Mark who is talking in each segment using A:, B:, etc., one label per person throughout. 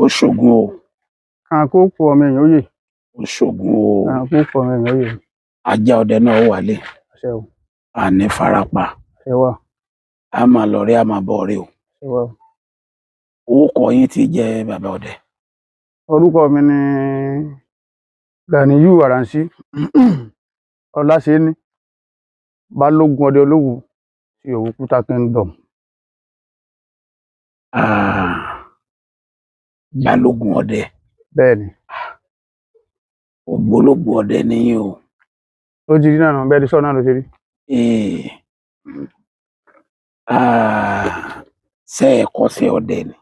A: ó ṣògùn o.
B: Kàǹkó kú ọmọ èèyàn ó yè.
A: ó ṣògùn o.
B: Kàǹkó kú ọmọ èèyàn ó yè.
A: ajá ọdẹ náà wálé.
B: Àṣẹ o.
A: àní farapa.
B: Àṣẹ wà.
A: a máa lọ rí a máa bọ̀ rí o.
B: Àṣẹ wà.
A: orúkọ yín ti jẹ́ bàbá ọdẹ.
B: Orúkọ mi ni Ganiyu Aransi Ọláṣẹ́ni Balógun ọdẹ Olówú ti Òwúkúta Kingdom.
A: Balógun ọdẹ.
B: Bẹ́ẹ̀ni.
A: ògbólógbò ọdẹ nìyí o.
B: Ó ti rí náà bẹ́ẹ̀ ni sọ náà ló ṣe rí.
A: ṣé ẹ kọ́ṣẹ́ ọdẹ ni.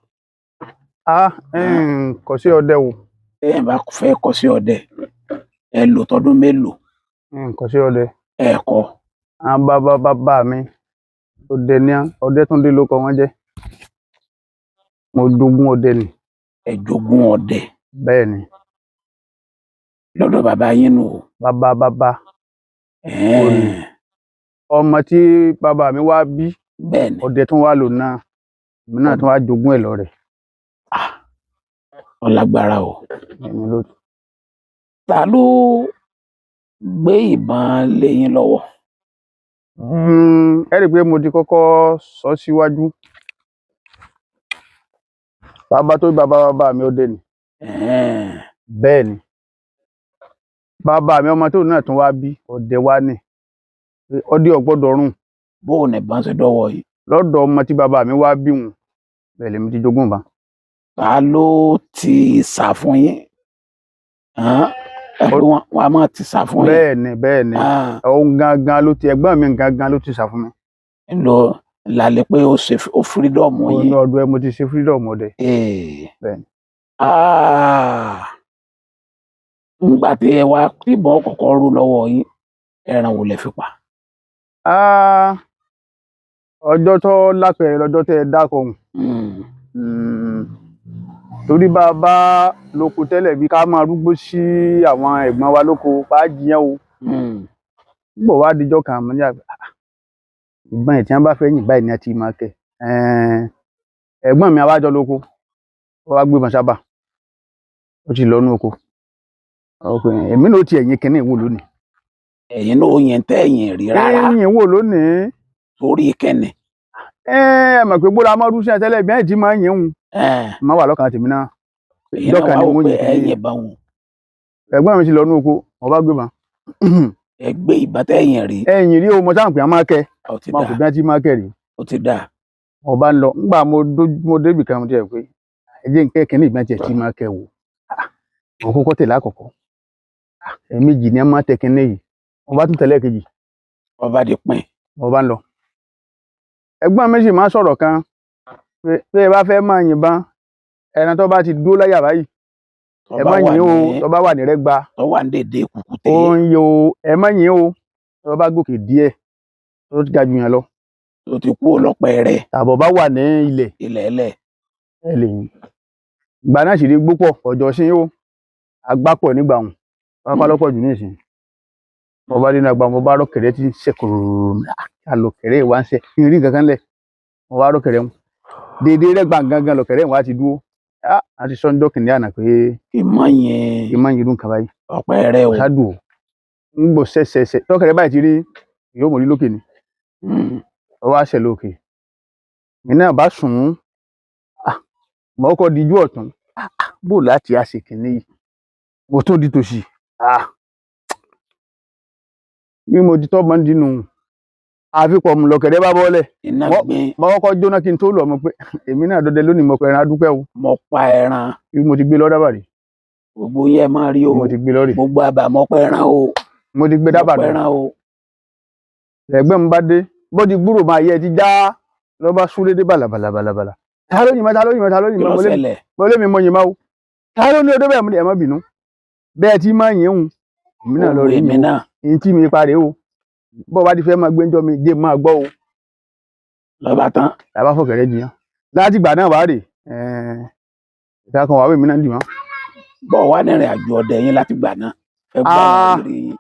B: Kọ́ṣẹ́ ọdẹ o.
A: ẹ bá fẹ́ kọ́ṣẹ́ ọdẹ ẹ lò tọdún mélòó.
B: Kọ́ṣẹ́ ọdẹ.
A: ẹ kọ́.
B: àwọn bàbá mi ọdẹ ní Ọdẹ́túndé ló kọ wọn jẹ́. Mo jogún ọdẹ ni.
A: ẹ jogún ọdẹ.
B: Bẹ́ẹ̀ni.
A: lọ́dọ̀ bàbá yín nù o.
B: bàbá. ọmọ tí bàbá mi wá bí.
A: Bẹ́ẹ̀ni.
B: ọdẹ tún wá lò náà èmi náà tún wá jogún ẹ̀ lọ rẹ̀.
A: ọlágbára o. ta ló gbé ìbọn lé yín lọ́wọ́.
B: ẹ rí i pé mo ti kọ́kọ́ sọ síwájú. bàbá tó bí bàbá mi ọdẹ ni. Bẹ́ẹ̀ni. bàbá mi ọmọ tó náà tún wá bí ọdẹ wá ní. ọdẹ ò gbọ́dọ̀ run.
A: bó o ní bá ń ṣe dọ́wọ́ yìí.
B: lọ́dọ̀ ọmọ tí bàbá mi wá bí wọn bẹ́ẹ̀ lèmi ti jogún bá.
A: ta ló ti sà fún yín. wọn a máa ti sà fún yín.
B: Bẹ́ẹ̀ni. òun gangan ló ti ẹ̀gbọ́n mi gangan ló ti sà fún mi.
A: lọ lálẹ́ pé ó fírídọ̀mù yín.
B: ọdún ẹ mo ti ṣe fírídọ̀mù ọdẹ. Bẹ́ẹ̀ni.
A: nígbà tí ẹ wá ìbọn kọ́kọ́ rú lọ́wọ́ yín ẹran wo lẹ fi pa.
B: ọjọ́ tó lápẹẹrẹ lọ́jọ́ tẹ́ ẹ dákọ̀ ọ̀hún. torí bàbá lóko tẹ́lẹ̀ bí ká máa rúgbó sí àwọn ẹ̀gbọ́n wa lóko bá jiyàn o. nígbà wá dijọ́ kan àmọ́ ní àgbà ìbọn ẹ̀ tí wọ́n bá fẹ́ yìn báyìí ni a ti máa kẹ́. ẹ̀gbọ́n mi awájọ lóko ó wá gbé ìbọn sábà ó ti lọ nú oko. èmi náà ó ti ẹ̀yìn kínní ìwò lónìí.
A: ẹ̀yin náà ó yẹn tẹ́ ẹ̀yìn rí rárá.
B: ẹ̀yìn ìwò lónìí.
A: torí kẹ́ni.
B: ẹ mọ̀ pé gbọ́dọ̀ amọ́dún sí àtẹ́lẹ̀ bí ẹ̀ ti máa ń yẹn hùn. máa wà lọ́kàn tèmi náà.
A: ìjọkàn ni wọ́n yẹn ẹ̀yìn bá wọn.
B: ẹ̀gbọ́n mi ti lọ nú oko wọ́n bá gbé ìbọn.
A: ẹ gbé ìbọn tẹ́ ẹ̀yìn rí.
B: ẹ̀yìn rí o mo sáà pé a máa kẹ́.
A: ó ti
B: máa kò bí wọ́n ti máa kẹ́ rí.
A: ó ti dà.
B: wọ́n bá ń lọ ńgbà mo débì kan mo ti rẹ̀ pé ẹ jẹ́ nǹkan kínní ìbọn tiẹ̀ ti máa kẹ́ wò. mo kọ́kọ́ tẹ̀lé àkọ́kọ́. ẹ̀ẹ̀mejì ni a máa tẹ kínní yìí wọ́n bá tún tẹ̀lé kejì.
A: wọ́n bá di pín.
B: wọ́n bá ń lọ. ẹ̀gbọ́n mi sì máa sọ̀rọ̀ kan pé ẹ bá fẹ́ máa yìnbọn ẹran tó bá ti dúró láyà báyìí ẹ má yìn o tó bá wà ní rẹ́gba.
A: tó wà ní dèdè kùkùté.
B: ó ń yọ ẹ má yìn o tó bá gòkè díẹ̀ tó ti ga jù yàn lọ.
A: tó ti kú ọlọ́pẹ́ rẹ̀.
B: àbọ̀ bá wà ní ilẹ̀.
A: ilẹ̀.
B: ẹ lè yìn. ìgbà náà sì rí gbópọ̀ ọjọ́ sí o agbápọ̀ nígbà wọn pápá lọ́pọ̀ jù ní ìsìn. mo bá dínú àgbà mo bá rọ́kẹ̀rẹ́ tí ń ṣe kòròrò àlòkẹ̀rẹ́ ìwà ń ṣe ìrìn kankan lẹ̀ mo bá rọ́kẹ̀rẹ́ mu déédéé rẹ́gbà gangan lọ́kẹ̀rẹ́ ìwà ti dúró. àti sọ́njọ́ kìnìún àná pé ìmọ̀ yẹn dún kaba yìí.
A: ọ̀pẹ rẹ o.
B: ṣáàdù o ń gbò ṣẹṣẹṣẹ tọkẹrẹ báyìí ti rí yóò mọ̀ ní lókè ni. ọwọ́ àṣẹ lókè. ìní àbá sùn ún mọ̀ ọkọ̀ díjú ọ̀tún bò láti àṣẹ kìnìún yìí mo tó di tòṣì. bí mo ti tọ́ bọ́ ń dinú àfikọ̀ mu lọ́kẹ̀rẹ́ bá bọ́lẹ̀. mo kọ́kọ́ jóná kí n tó lọ mọ̀ pé èmi náà dọdẹ lónìí mo pa ẹran adúpẹ́ o.
A: mo pa ẹran.
B: bí mo ti gbé lọ dábàrí.
A: gbogbo yẹn máa rí o.
B: mo ti gbé lọ rí.
A: gbogbo àbá mo pa ẹran o.
B: mo ti gbé dábàrí.
A: mo pa ẹran o.
B: ẹ̀gbọ́n mi bá dé bó ti gbúrò máa yẹ ti já lọ bá súré dé bàlàbàlàbàlà. ta ló yìnbọn mo lé mi mo yìnbọn o. ta ló ní odó bẹ́ẹ̀ mo ní ẹ̀ má bínú. bẹ́ẹ̀ tí máa yẹn hùn èmi náà lọ rí mi èyí tí mi parẹ́ o. bó bá ti fẹ́ máa gbẹ́njọ́ mi dé máa gbọ́ o.
A: lọ́ba tán.
B: làbá fọkẹ̀rẹ́ jiyàn. láti ìgbà náà wá rè ìta kan wà wí mi náà dì mọ́.
A: bọ́ wá nírìn àjò ọdẹ yín láti gbà náà. ẹ gbọ́ àwọn ìrírí yín.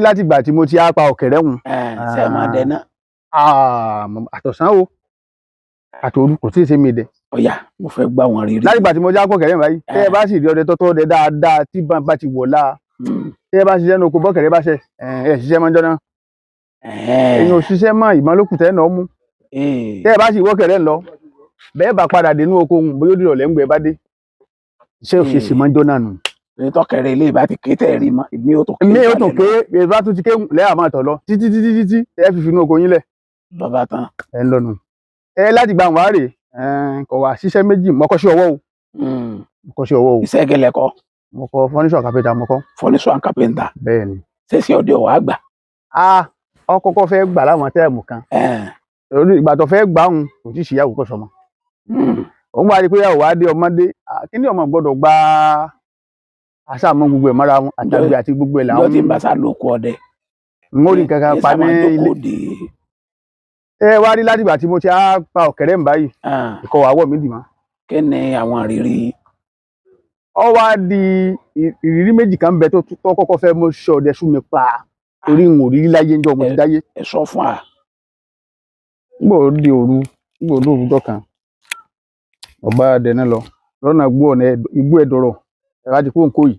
B: láti ìgbà tí mo ti á pa ọ̀kẹ́rẹ́ hùn.
A: ṣe máa dẹ náà.
B: àtọ̀sán o àtòru kò tí ì ṣe mi dẹ.
A: ọ̀yà mo fẹ́ gbá wọn rírí.
B: láti ìgbà tí mo já kọ̀kẹ́rẹ́ báyìí tẹ́ ẹ bá sì rí ọdẹ tọ́tọ́ ọdẹ dáadáa tí bá ti wọ̀ láa tẹ́ ẹ bá ṣiṣẹ́ ní oko bọ́kẹ̀rẹ́ bá ṣe ẹ ṣiṣẹ́ mọ́ jọ́nà ẹ̀yin ò ṣiṣẹ́ mọ́ ìmọ̀ lókùn tẹ́ ẹ̀ náà mú tẹ́ ẹ bá sì wọ́kẹ̀rẹ́ lọ bẹ́ẹ̀ bá padà dé inú oko ohun bóyá ó dìrọ̀ lẹ́ngbẹ́ bá dé iṣẹ́ òṣèṣì mọ́ jọ́nà nù.
A: èyí tọkẹrẹ ilé ìbá ti ké tẹ̀ rí mọ́ ìmí ó tún ké.
B: ìmí ó tún ké ìbá tún ti ké lẹ́yà máa tọ̀ lọ títí ẹ fi inú oko yín lẹ̀.
A: bàbá tán.
B: ẹ ń lọnu ẹ láti gba àwọn àárẹ̀ kò wá ṣiṣẹ́ méjì mọ́kọ́ṣẹ́ ọwọ́ o. mọ́kọ́ṣẹ́ ọwọ́ o.
A: iṣẹ́ gẹlẹ kọ.
B: mo kọ furniture carpenter mo kọ.
A: furniture carpenter.
B: bẹ́ẹ̀ni.
A: ṣèṣe ọdẹ ọwọ àgbà.
B: ọkọ̀ọ̀kọ̀ fẹ́ gbà láwọn tẹ́ẹ̀mù kan. ìgbà tó fẹ́ gbà òun kò tí ì ṣìyàwó kọ̀ sọmọ. òun wá rí pé ìyàwó adé ọmọdé kí ni ọmọ gbọ́dọ̀ gba àṣà mọ gbogbo ẹ̀ mọ́ra wọn àtàgbé àti gbogbo ẹ̀ làwọn.
A: ìjọ tí ń bá sá lóko ọdẹ.
B: n ó rí kankan pa ní ilé. ẹ wá rí láti ìgbà tí mo ti á pa ọ̀kẹ́rẹ́ ń báyìí ìkọ̀ àwọ̀ mi dì mọ́.
A: kí ni àwọn àrírí.
B: ọ wá di ìrírí méjì kan bẹ tó kọ́kọ́ fẹ́ mo ṣe ọdẹ sún mi pa torí n ò rí láyé ń jọ mo ti dáyé.
A: ẹ sọ fún wa.
B: gbọ́ di òru ọjọ́ kan ọba dẹ̀nà lọ lọ́nà gbọ́ ọ̀nà igbó ẹ̀dọ̀rọ̀ ẹ̀ láti kó nǹkó yìí.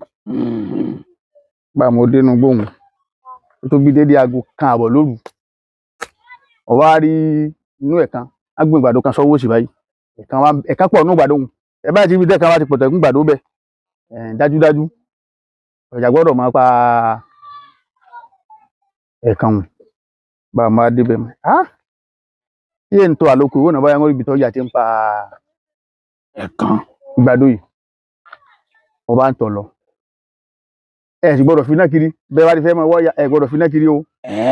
B: gbà mo dénú gbóhùn ó tó bí dédé aago kan àbọ̀ lóru ọba rí inú ẹ̀kan agbóhùn ìgbàdo kan sọ́wọ́ sí báyìí ẹ̀kan pọ̀ nínú ìgbàdo òun ẹ báyìí ti rí tẹ́ka bá ti pọ̀tẹ̀ fún ìgbàdo bẹ́ẹ̀ dájúdájú ọjà gbọ́dọ̀ máa pa ẹ̀kan wọn bá a máa débẹ̀ mọ́ yé ń tọ́ àlòkù ìwọ̀n náà báyà wọ́n rí ibi tọ́jà ti ń pa ẹ̀kan ìgbàdo yìí ọba ń tọ̀ lọ ẹ sì gbọ́dọ̀ finá kiri bẹ́ẹ̀ bá ti fẹ́ máa wọ́ọ̀yà ẹ gbọ́dọ̀ finá kiri o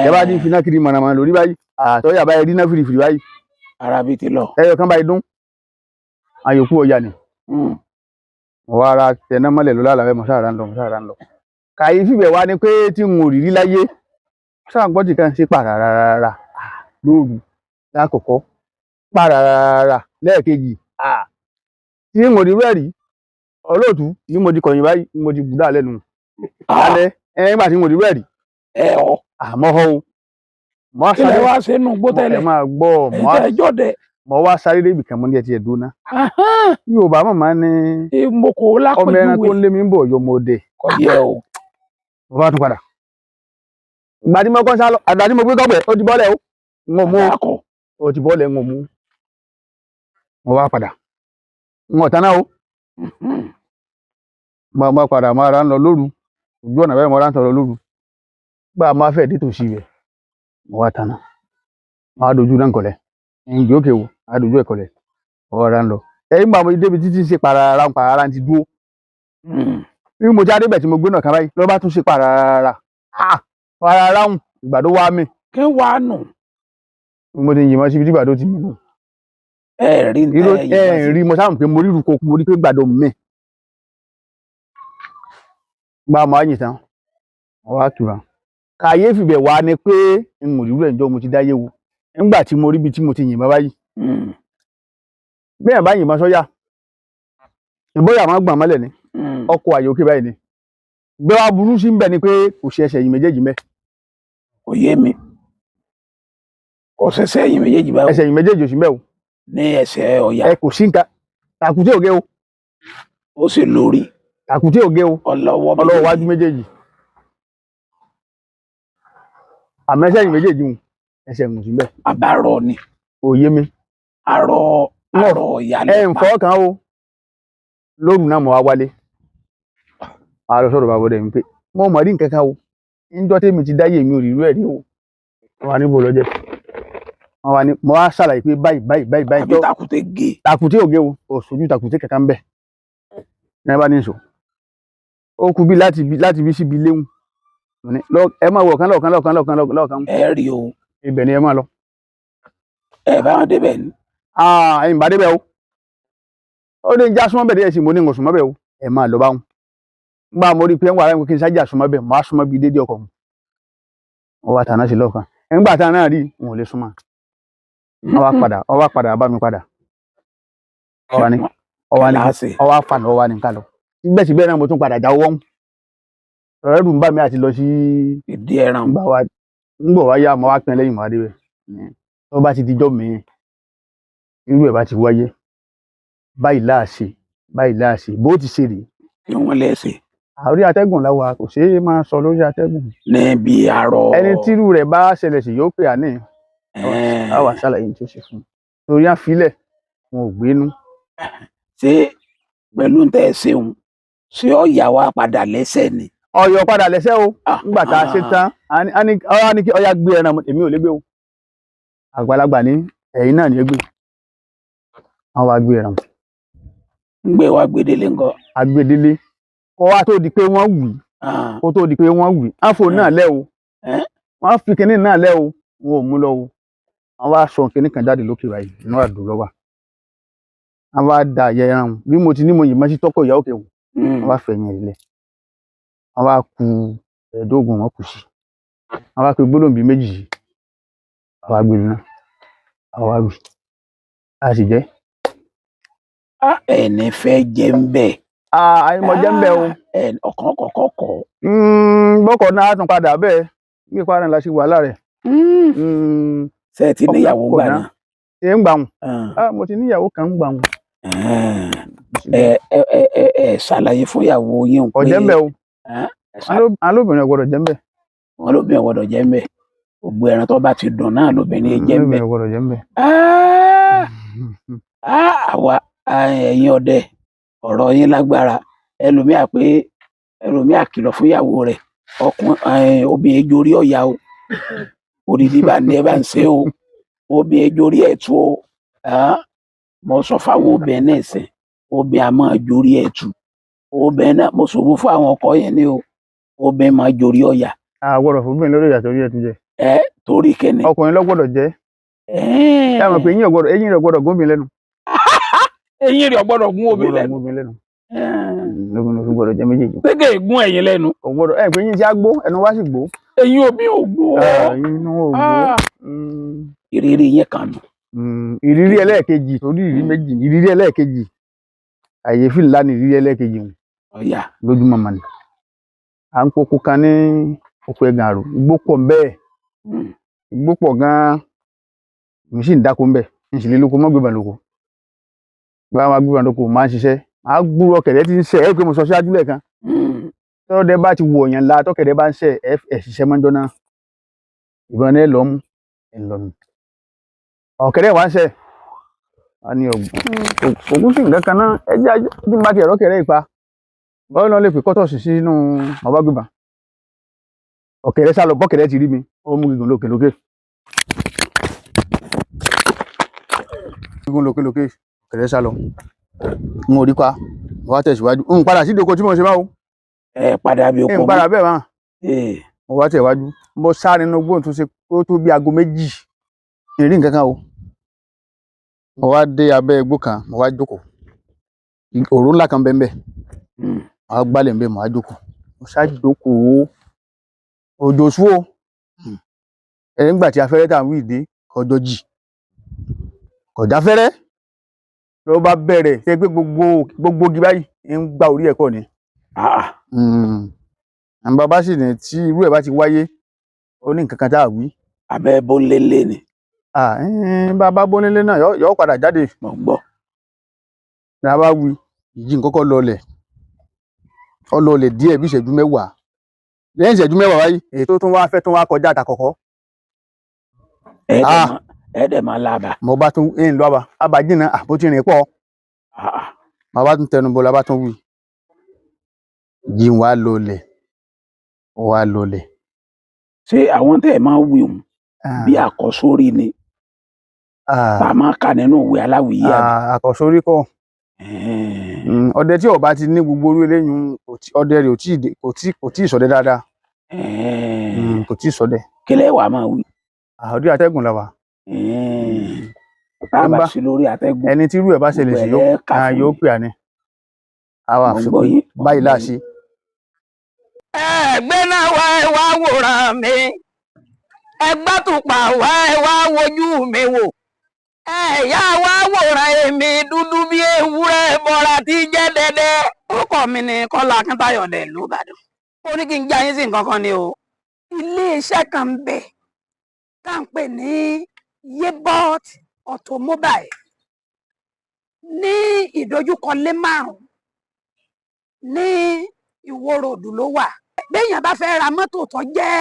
B: ẹ bá ti ń finá kiri mọ̀nàmọ́ná lórí báyìí àtọ́yà báyìí rí náà fìrìfìrì báyìí
A: ara bíi ti lọ
B: ẹyọ kan báyìí dún àyòkù ọ̀yà ni wọ́n wá ara tẹná mọ́lẹ̀ ló lálàá mọ́ sára ń lọ kàyéfì bẹ̀ wá ni pé tí n ò rí rí láyé sáà gbọ́dì kan ṣe pàràràrà lóru lákòókò pàràràrà lẹ́ẹ̀kejì tí n ò rí rẹ́ẹ̀rí olóòtú ní mo di kọ̀yìn báyìí ní mo di bùdá lẹ́nu alẹ́ nígbà tí mo di rẹ́ẹ̀rí àmọ́ họ́ o mọ́
A: sáré wá sínú gbótẹ́lẹ̀
B: máa gbọ́ mọ́ wá sáré débi kan mo ní ẹtì ẹ̀dùn náà Yorùbá màmá ní ọmọ ẹran tó ń lé mi ń bọ̀ yọ mo dé mo bá tún padà ìgbà tí mo kọ́ sá lọ àgbà tí mo gbé kọ́pẹ́ ó ti bọ́lẹ̀ o ń mú ó ti bọ́lẹ̀ ń mú mo wá padà ń ọ̀tá náà o bá padà máa ra ń lọ lóru ojú ọ̀nà bẹ́ẹ̀ mo ra ń tọrọ lóru gbà máa fẹ́ dé tòsí rẹ̀ mo wá tanná máa dojú náà kọ̀lẹ̀ ń gbé òkè wo máa dojú ẹ̀ kọ̀lẹ̀ ọwọ́ ra ń lọ ẹ̀yìn gbà mo débi títí ṣe para ti dúró bí mo ti adé bẹ̀ tí mo gbé náà kan báyìí lọ́ bá tún ṣe para ráhùn ìgbàdo wá mi.
A: kí wàá nù.
B: mo ti yìnbọn síbi tí ìgbàdo ti mi nù.
A: ẹ
B: rí mo sáà mọ̀ pé mo rí ìrùkọ mo rí pé ìgbàdo mi. gba máa yìn tán wọ́n wá tura. kàyéfì bẹ̀ wá ni pé n ò rí rẹ̀ ǹjọ́ mo ti dáyé wo nígbà tí mo rí ibi tí mo ti yìnbọn báyìí. bẹ́ẹ̀ bá yìnbọn sọ́yà ìbóyà máa gbọ̀n mọ́lẹ̀ ni ọkọ̀ àyòkè báyìí ni. gbé wa burú sí ń bẹ ni pé kò ṣe ẹsẹ̀ yìí méjèèjì mẹ́.
A: kò yé mi kò ṣẹṣẹ ẹ̀yìn méjèèjì báwo.
B: ẹsẹ̀ yìí méjèèjì ò sí mẹ́ o.
A: ní ẹsẹ̀ ọ̀yà.
B: ẹ kò sí nǹkan tàkùté òge o.
A: ó sì lórí.
B: tàkùté òge o. ọlọ́wọ́ wájú méjèèjì. àmọ́ ẹsẹ̀ yìí méjèèjì ń ẹsẹ̀ ń sí mẹ́.
A: àbárọ̀ ni.
B: kò yé mi.
A: àrọ̀ ọ̀yà ló pa.
B: ẹ ń fọ́ kan o lóru náà mo wá wálé. a lọ sọ̀rọ̀ bàbá rẹ̀ mi pé mo mọ̀ rí nǹkan kan o níjọ́ tèmi ti dáyé mi ò rí irú ẹ̀ rí o wọ́n wá níbo lọ́jẹ́ wọ́n wá ní mo wá ṣàlàyé pé báyìí
A: àbí tàkùté gé.
B: tàkùté òge o ò sojú tàkùté kankan bẹ́ẹ̀ ní ẹ bá ní sọ ó kú bí láti bí síbi léwu ẹ máa wọ̀ kán lọ́ọ̀kan.
A: ẹ rí o.
B: ibẹ̀ ni ẹ máa lọ.
A: ẹ bá wọn débẹ̀ ni.
B: ẹ̀yin bá débẹ̀ o ó ní já súnmọ́ bẹ̀ díẹ̀ sí mo ní ń súnmọ́ bẹ̀ o ẹ máa lọ báwọn gbà mo rí pé ń wà láwọn kí n sájà súnmọ́ bẹ̀ máa súnmọ́ bíi dédé ọkọ̀ mu wọ́n wá tàná sí lọ́ọ̀kan nígbà tá náà rí wọn ò lè súnmọ́ wọ́n wá padà bá mi padà ọwá fànà ọwá ní nǹkan lọ síbẹ̀síbẹ̀ náà mo tún padà jáwọ́ ọ̀rẹ́ dùn bá mi àti lọ sí
A: ìdí ẹran
B: ń bọ̀ wá yá mo wá pín lẹ́yìn mọ́ adébẹ̀ tó bá ti dijọ́ mi irú ẹ̀ bá ti wáyé báyìí láàṣe bó ti ṣe rèé.
A: Kí wọ́n lẹ́sẹ̀.
B: Orí atẹ́gùn la wà, kò ṣeé máa sọ lórí atẹ́gùn.
A: Níbi àárọ̀.
B: Ẹni tírú rẹ̀ bá ṣẹlẹ̀ sí yóò pè á ní a wà ṣàlàyé tí ó ṣe fún un. Torí àfilẹ̀ wọn ò gbénú.
A: Ṣé pẹ̀lú tẹ́ ẹ ṣeun ṣé ọ̀yà wa padà lẹ́sẹ̀ ni?
B: Ọ̀yọ́ padà lẹ́sẹ̀ o. Nígbà tá a ṣe tán a ní kí ọ̀yà gbé ẹran, èmi ò lè gbé o. Àgbàlagbà ní ẹ̀yin náà ní gbé. Wọ́n wá gbé ẹran.
A: Ń gbé wa gbedele ńkọ́.
B: Agbedele kó wá tó di pé wọ́n wì kó tó di pé wọ́n wì á fò náà lẹ́ o. Wọ́n fi kinní náà lẹ́ o, wọn ò mú lọ o. Wọ́n wá sọ kinní kan jáde lókè báyìí inú àdó lọ́wọ́. Wọ́n wá da àyè ẹran bí mo ti ní mo yìnbọn sí tọ́kọ̀ ìyá òkè wò. Wọ́n wá fẹ̀yìn ẹ̀ lẹ̀. Wọ́n wá ku ẹ̀ẹ́dógún wọn kù sí. Wọ́n wá pe gbólóhùn bíi méjì yìí. Wọ́n wá gbé náà. Wọ́n wá wì. A sì jẹ́.
A: Ẹni fẹ́ jẹ́ ń bẹ̀.
B: Àìmọ̀ jẹ́ ń bẹ̀ o.
A: Ọkàn kọ̀ọ̀kan kọ̀.
B: Bọ́kọ̀ náà á tún padà bẹ́ẹ̀ bí ìparun la ṣe wà lára ẹ̀.
A: Ṣé ẹ ti níyàwó gbà náà?
B: Ṣé ń gbà wọn? Mo ti níyàwó kan ń gbà wọn.
A: Ẹ ṣàlàyé fún ìyàwó yín pé
B: ọ̀jẹ̀ ń bẹ̀ o. Alóbìnrin ọ̀gbọ́dọ̀ jẹ́ ń bẹ̀.
A: Wọ́n lóbìnrin ọ̀gbọ́dọ̀ jẹ́ ń bẹ̀. Gbogbo ẹran tó bá ti dùn náà lóbìnrin jẹ́ ń bẹ̀.
B: Alóbìnrin ọ̀gbọ́dọ̀ jẹ́ ń bẹ̀.
A: Àwa ẹ̀yin ọdẹ ọ̀rọ̀ yín lágbára. Ẹlòmíà kìlọ̀ fún ìyàwó rẹ̀ obìnrin jorí ọ̀yà o. Odidi bá ní ẹ bá ń ṣe o. Obìnrin jorí ẹ̀ tú o. Mo sọ fáwọn obìnrin náà ṣe obìnrin a máa jorí ẹ̀ tú. Obìnrin náà mo ṣòwò fún àwọn ọkọ yẹn ni o. Obìnrin máa jorí ọ̀yà.
B: Àgbọ̀dọ̀ fún obìnrin lórí ìyà torí ẹ̀ tún jẹ.
A: Torí kẹ́ni.
B: Ọkùnrin ló gbọ́dọ̀ jẹ́. Ṣé àmọ̀ pé eyín rẹ̀ gbọ́dọ̀ gómìn lẹ́nu.
A: Eyín rẹ̀ gbọ́dọ̀ gún obìnrin lẹ́nu.
B: Lóbìnrin gbọ́dọ̀ jẹ́ méjèèjì.
A: Ṣé gún ẹ̀yin lẹ́nu?
B: Kò gbọ́dọ̀ pé eyín tí a gbó ẹnu wá sì gbó.
A: Eyín omi ò gbó.
B: Inú ò gbó.
A: Ìrírí yẹn kan nù.
B: Ìrírí ẹlẹ́ẹ̀kejì torí ìrírí méjì ìrírí ẹlẹ́ẹ̀kejì àyèfì ńlá ni ìrírí ẹlẹ́ẹ̀kejì wọn.
A: Ọ̀yà.
B: Lójúmọ́ mọ̀ ni. À ń poko kan ní oko ẹ̀gàn àrò igbó pọ̀ bẹ́ẹ̀. Igbó pọ̀ gan-an. Mi sì ń dáko ń bẹ̀. Mi sì lè lóko mọ́ gbébọn lóko. Bí wọ́n máa gbébọn lóko máa ń ṣiṣẹ́. Màá gbúrò ọ̀kẹ́rẹ́ tí ń ṣe pé mo sọ síwájú lẹ́ẹ̀kan. Tọ́dẹ bá ti wò ọ̀yàn ńlá tọ́kẹ́rẹ́ bá ń ṣe ṣiṣẹ́ mọ́jọ́ náà. Ìbọn ní ẹ lọ́ mú ẹ lọ nù. Ọ̀kẹ́rẹ́ wá ń ṣe. A ní ògùn sí nǹkan kan náà ẹjẹ́ ajé bá ti ẹ̀rọ kẹrẹ́ ìpa. Bọ́ọ̀ náà lè pè kọ́tọ̀sì sínú ọba gbébọn. Ọ̀kẹ́rẹ́ sá lọ bọ́kẹ́rẹ́ ti rí mi ó mú gígùn lókè. Gígùn lókè ọ̀kẹ́rẹ́ sá lọ. Mo rí pa wá tẹ̀síwájú. N padà sí ìdókò tí mo ṣe máa o.
A: Padà bí okòó.
B: N padà bẹ́ẹ̀ máa. Mo wá tẹ̀wájú. Mo sáré nínú gbóhùn tó ṣe kó tó bí aago méjì. Ìrìn nǹkan kan o. Mo wá dé abẹ́ igbó kan mo wá jókòó. Òró ńlá kan bẹ́ẹ̀. Mo wá gbálẹ̀ ń bẹ́ẹ̀ mo wá jókòó. Mo ṣá jókòó. Òjò sú o. Nígbà tí afẹ́rẹ́ tà ń wí dé ọjọ́ jì. Kọjá fẹ́rẹ́. Ló bá bẹ̀rẹ̀ ṣe pé gbogbo igi báyìí ń gba orí ẹ̀kọ́ ni. Àwọn bàbá sì ní tí irú ẹ̀ bá ti wáyé ó ní nǹkan kan tá a wí.
A: Abẹ́ bónlélé ni.
B: Bàbá bónlélé náà yọ padà jáde.
A: Mo gbọ́.
B: Ní a bá wí ìjì nǹkan kọ́ lọlẹ̀. Ó lọlẹ̀ díẹ̀ bí ìṣẹ́jú mẹ́wàá. Lẹ́yìn ìṣẹ́jú mẹ́wàá wáyé èyí tó tún wá fẹ́ tún wá kọjá àtàkọ́kọ́.
A: Ẹ̀ẹ́dẹ̀ máa lába.
B: Mo bá tún ń lọ abàjínà àbótí rìn pọ̀. Mo bá tún tẹnu bọ̀ la bá tún wí. Ìjì wá lọlẹ̀. Ó wá lọlẹ̀.
A: Ṣé àwọn tẹ́ ẹ̀ máa wí òun bí àkọ́sórí ni? Bá a máa kà nínú ìwé aláwìyé àbí?
B: Àkọ́sórí kọ́. Ọdẹ tí ó bá ti ní gbogbo orí eléyìí ọdẹ rẹ̀ kò tí ì ṣọdẹ dáadáa. Kò tí ì ṣọdẹ.
A: Kí lẹ wá máa wí?
B: Orí atẹ́gùn la wà.
A: Bá sí lórí atẹ́gùn.
B: Ẹni tí irú ẹ̀ bá ṣẹlẹ̀ sí yóò pè á ní. Àwa àfikún báyìí láàṣì.
C: Ẹgbẹ́ náà wá wòran mi. Ẹgbẹ́ tùpà wá wojú mi wò. Ẹ̀yà wá wòran èmi dúdú bí ewúrẹ́ bọ́ra tí jẹ́ dẹ́dẹ́. Orúkọ mi ni Kọ́lá Akíntayọ̀ dẹ̀ ìlú Ìbàdàn. Ó ní kí n já yín sí nǹkan kan ni o. Ilé-iṣẹ́ kan ń bẹ tá à ń pè ní Yebot Automobile.
D: ní ìdojúkọ lé márùn ní Ìwó ròdù ló wà. Béèyàn bá fẹ́ ra mọ́tò tó jẹ́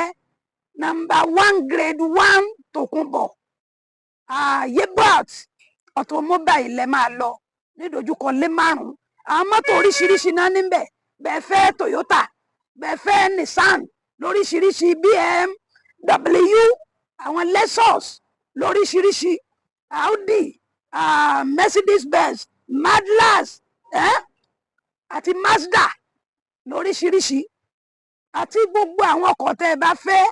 D: #1 grade 1 Tòkunbọ̀ Yebot automobile lẹ máa lọ ní ìdojúkọ lé márùn. Àwọn mọ́tò oríṣiríṣi náà níbẹ̀, bẹ́ẹ̀ fẹ́ Toyota, bẹ́ẹ̀ fẹ́ Nissan lóríṣiríṣi, BMW, àwọn Lexus lóríṣiríṣi, Audi, Mercedes Benz, Madlas àti Mazda lóríṣiríṣi, àti gbogbo àwọn ọkọ̀ tẹ́ ẹ bá fẹ́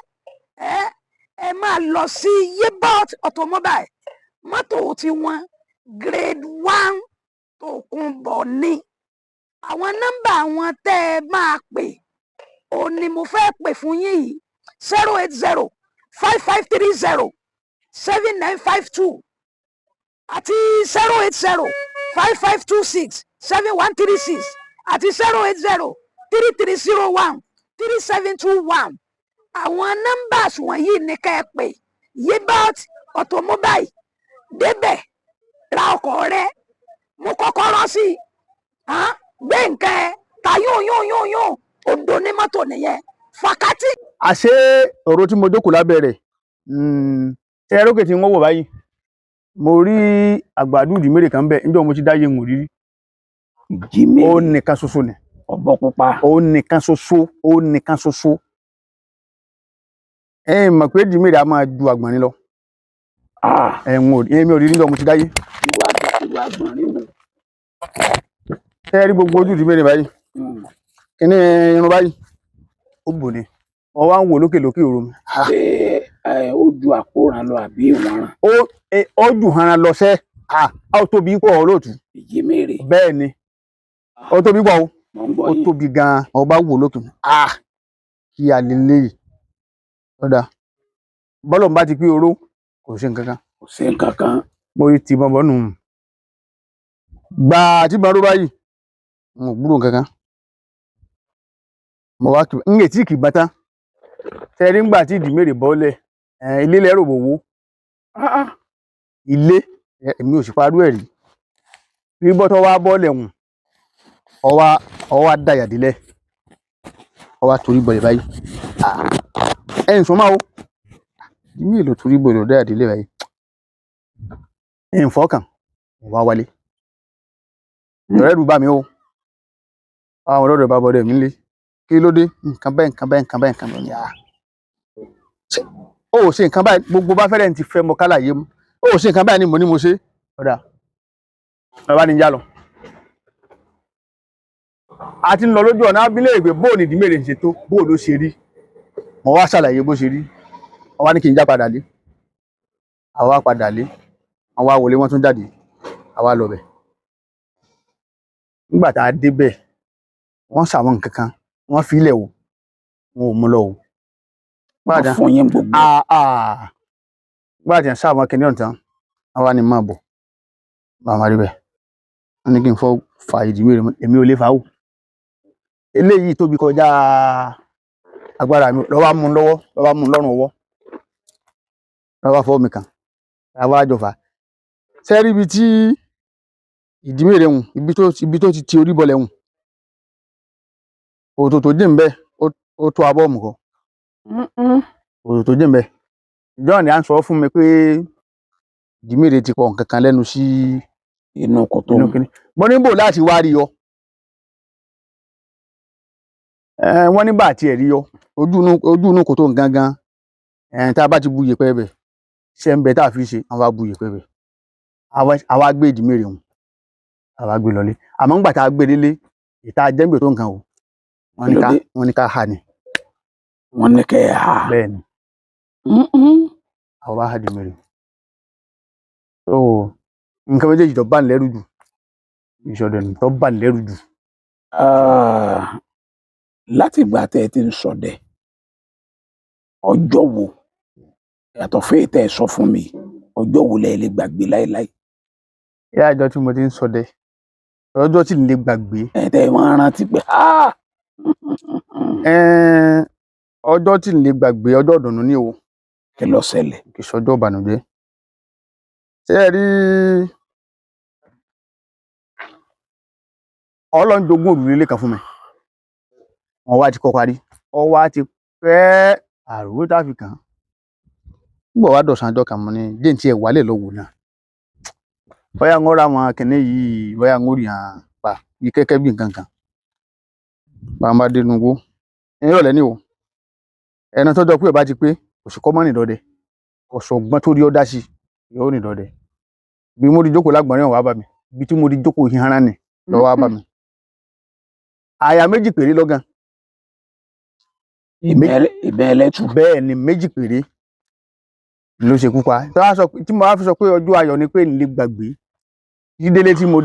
D: ẹ máa lọ sí Yebot automobile. Mọ́tò tí wọ́n grade 1 Tòkunbọ̀ ni. Àwọn nọ́mbà wọn tẹ́ ẹ máa pè ó ní mo fẹ́ pè fún yín yìí: 080 5530 7952 àti 080 5526 7136 àti 080 3301 3721. Àwọn nọ́mbàs wọ̀nyí ni ká ẹ pè. Yebot automobile, débẹ̀ ra ọkọ̀ rẹ, mú kọ́kọ́rọ́ sí gbé nǹkan ẹ ta yún òdo ní mọ́tò nìyẹn. Fàkátì.
B: àṣé ọ̀rọ̀ tí mo jókòó lábẹ́ rẹ̀ ṣe ẹrókè tí wọ́n wọ̀ báyìí, mo rí àgbàdo ìdìmẹ́rẹ̀ kan bẹ́ẹ̀ níjọ́ mo ti dáyé ń rí.
A: Ìjímèrè
B: ó nìkan ṣoṣo ni.
A: ọ̀bọ pupa.
B: ó nìkan ṣoṣo. ẹ mọ̀ pé ìdìmẹ́rẹ̀ a máa ju àgbọ̀nrín lọ. èmi ò rí níjọ́ mo ti dáyé.
A: Ìwà àgbọ̀nrín wò.
B: ṣé ẹ rí gbogbo ojú ìdìmẹ́rẹ̀ báyìí, kíní irun báyìí ó bò ní, wọ́n wá ń wò lókè òru mi.
A: Ṣé ó ju àkóràn lọ àbí ìwọ̀nràn?
B: ó jù hanra lọ sẹ́, ó tóbi pọ̀ olóòtú.
A: Ìjímèrè.
B: bẹ́ẹ̀ ni ó tóbi pọ̀ o,
A: Mo ń gbọ́
B: ó
A: yín.
B: tóbi gan-an. ọba wò lókè kí a lè léyìí ọ̀dà bọ́lọ̀ bá ti pín oró kò sí nǹkan kan.
A: Kò sí nǹkan kan.
B: mo rí ti bọ́bọ́ nù gbà tí bọ́n ró báyìí mo gbúrò nǹkan kan. mo wá kì ń lè tí kì í bá tán tẹ́rí ńgbà tí ìdìmẹ́rẹ̀ bọ́lẹ̀ ilé lẹ́rù bò wó ilé èmi ò sì parú ẹ̀ rí. bí bọ́tọ̀ wá bọ́ọ̀lẹ̀ hùn ọwá dàyàdílẹ̀ ọwá torí bọ̀lẹ̀ báyìí ẹ̀yìn sọ́mọ́ o ìmí èlò torí bọ̀lẹ̀ dàyàdílẹ̀ báyìí ẹ̀yìn fọ́kàn wá wálé ọ̀rẹ́ rú bá mi o àwọn ọ̀rẹ́ bá bọ́dẹ̀ mi lé kí ló dé nǹkan bẹ́ẹ̀ ni ó ṣe nǹkan báyìí gbogbo bá fẹ́rẹ̀ ti fẹ́ mọ kálàyé mu ó ṣe nǹkan báyìí ni mo ní mo ṣe ọ̀dà bàbá ni já lọ. a ti ń lọ lójú ọ̀nà abílẹ̀ ìgbé bóò ní ìdìmẹ́rẹ̀ ń ṣe tó bóò ló ṣe rí, mo wá ṣàlàyé bó ṣe rí, wọ́n wá ní kí n já padà lé, àwa padà lé, àwọn awòlé wọn tún jáde, àwa lọ bẹ̀. nígbà tá a débẹ̀ wọ́n ṣàwọn nǹkan kan wọ́n fi ilẹ̀ wò wọn ò mú lọ o.
A: Wọ́n fún yín gbogbo.
B: gbà tí wọ́n ṣàwọn kìnìún ọ̀tán wọ́n wá ní máa bọ̀ bàmá rí bẹ́ẹ̀ wọ́n ní kí n fọ́ fa ìdìmẹ́rẹ̀ èmi ò lè fà á wò. eléyìí tóbi kọjá agbára mi lọ́wọ́ mú lọ́wọ́ lọ́wọ́ mú lọ́rùn ọwọ́ lọ́wọ́ fọ́ mi kàn lọ́wọ́ àjọfà. sẹ́rí ibi tí ìdìmẹ́rẹ̀ hùn ibi tó ti ti orí bọlẹ̀ hùn òtò tó dín bẹ́ẹ̀ ó tó abọ́ ọ̀mù kan. òtò tó dín bẹ́ẹ̀ John à ń sọ fún mi pé ìdìmẹ́rẹ̀ ti pọ̀ nǹkan kan lẹ́nu sí
A: inú kòtò.
B: mo ní bò láti wá rí ọ. wọ́n ní bá àti ẹ̀rí yọ ojú inú kòtò gangan tá a bá ti bu yèpẹ̀ bẹ̀ ṣe ń bẹ tá a fi ṣe àwa bu yèpẹ̀ bẹ̀ àwa gbé ìdìmẹ́rẹ̀ hùn àwa gbé lọlé àmọ́ ńgbà tá a gbé délé ìta jẹ́ǹgbè tó nǹkan o wọ́n ní ká hà ní.
A: Wọ́n ní kẹ́ ẹ̀ hà.
B: bẹ́ẹ̀ ni àwa hà ìdìmẹ́rẹ̀. nǹkan méjèèjì tó bá ń lẹ́rù jù ìṣọ̀dẹ̀ tó bá ń lẹ́rù jù.
A: láti ìgbà tẹ́ ẹ ti ń ṣọdẹ ọjọ́ wo yàtọ̀ fún èyí tẹ́ ẹ sọ fún mi ọjọ́ wo lẹ lè gbàgbé láéláé?
B: ìyá àjọ tí mo ti ń ṣọdẹ ọjọ́ tí n lè gbàgbé.
A: ẹ tẹ́ ẹ máa rántí pé
B: ọjọ́ tí n lè gbàgbé ọjọ́ ìdùnnú ni o.
A: kí ló ṣẹlẹ̀?
B: kì í ṣọjọ́ ìbànújẹ́. ṣé ẹ rí Ọlọ́run jogún òrùlé ilé kan fún mi wọ́n wá ti kọ́ parí ọ wá ti pẹ́ àròwé tá fi kàn án nígbà wá dọ̀sán ọjọ́ kan mo ní jẹ́ ní tiẹ̀ wálẹ̀ lọ́wọ́ náà bóyá ń ra wọn kìnìún yìí bóyá ń rí hàn pa yí kẹ́kẹ́ bí nǹkan kan bàbá dénú gbó ìrọ̀lẹ́ ni o ẹni tọ́jọ́ pé ẹ̀ bá ti pé òsì kọ́ mọ́ nìdọ́dẹ ọ̀ṣọ́gbọ́n tó rí ọ́ dá sí yóò nìdọ́dẹ bí mo rí jókòó lágbọ̀nrín ọ̀wá bá mi bí tí mo rí jókòó ìhànrán ni lọ́wọ́ wá bá mi àyà méjì péré lọ́gàn
A: ìbẹ́ ẹlẹ́tù
B: bẹ́ẹ̀ ni méjì péré ló ṣekú pa tí mo wá fi sọ pé ọjọ́ ayọ̀ ni pé n lè gbàgbé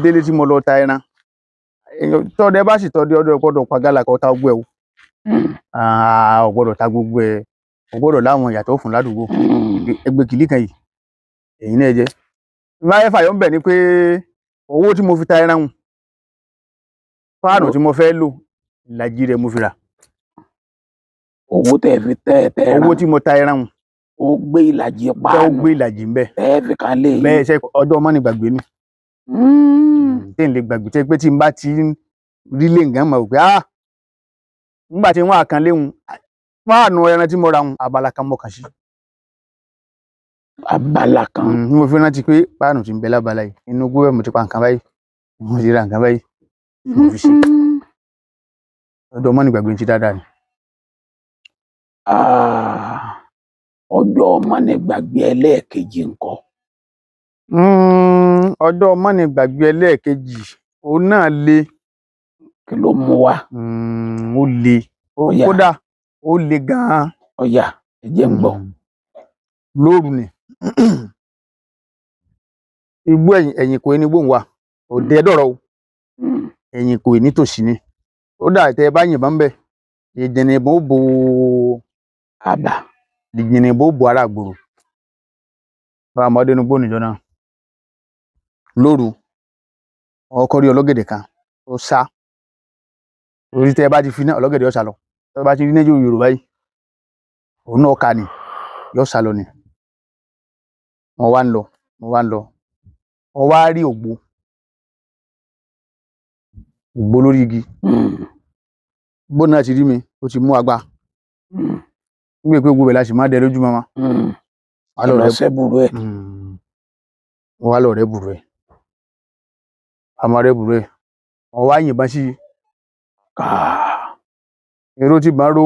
B: délé tí mo lọ ta ẹran tọ́dẹ bá sì tọ́dẹ ọdọ gbọ́dọ̀ pa gálà kó ta gbogbo ẹ̀ o gbọ́dọ̀ ta gbogbo ẹ̀ o gbọ́dọ̀ láwọn ìyàtọ̀ fún ládùúgbò ẹgbẹ́ kìlí kan yìí èyí náà jẹ́ máa fàyọ̀ ń bẹ̀ ni pé owó tí mo fi ta ẹran hùn fáànù tí mo fẹ́ lò ìlàjì rẹ̀ mo fi rà
A: owó tẹ́ fi tẹ́ ẹran
B: owó tí mo ta ẹran hùn
A: ó gbé ìlàjì
B: ó
A: páànù
B: gbé ìlàjì ń bẹ
A: tẹ́ fi kan lé
B: bẹ́ẹ̀ ṣe ọjọ́ ọmọ ní gbàgbé ni tí n lè gbàgbé tẹ́ pé tí n bá ti rí lé nǹkan mọ̀ pé nígbà tí wọ́n àkàn léhun fáànù ẹran tí mo ra hùn abala kan mọ̀ kàn sí
A: abala kan
B: ni mo fi rántí pé fáànù ti ń bẹ lábala yìí inú gbówẹ̀ mo ti pa nǹkan báyìí mo ti ra nǹkan báyìí mo fi ṣe ọjọ́ ọmọ ní gbàgbé ti dáadáa ni.
A: ọjọ́ ọmọ ní gbàgbé ẹlẹ́ẹ̀kejì ńkọ́
B: ọjọ́ ọmọ ní gbàgbé ẹlẹ́ẹ̀kejì òun náà le
A: kí ló mú wá
B: ó le kódà ó le gan-an
A: ọ̀yà ẹ jẹ́ ń gbọ́
B: lóru ni igbó ẹ̀yìn kò ní gbóhùn wa òde ẹ̀dọ̀rọ̀ o ẹ̀yìn kò nítòsí ni ó dà tẹ́ ẹ bá yìnbọn bẹ́ẹ̀ ìjìnìbọn ó bo
A: àbá
B: ìjìnìbọn ó bo ara àgbòrò bá ọmọdé inú gbóhùn níjọ náà lóru ọkọ rí ọlọ́gẹ̀dẹ̀ kan ó sá orí tẹ́ ẹ bá ti fi náà ọlọ́gẹ̀dẹ̀ ó sá lọ tẹ́ ẹ bá ti rí méjì Yorùbá yìí òun náà ka ni yóò sá lọ ni wọ́n wá ń lọ wọ́n wá rí ògbó lórí igi bó náà ti rí mi ó ti mú agbá nígbà pé gbogbo ẹ̀ la sì máa dẹ lójú mọ́mọ́
A: ọlọ́sẹ̀ burú ẹ̀
B: wọ́n wá lọ rẹ́ bùrú ẹ̀ àmọ́ rẹ́ bùrú ẹ̀ wọ́n wá yìnbọn sí èrò tí bá ró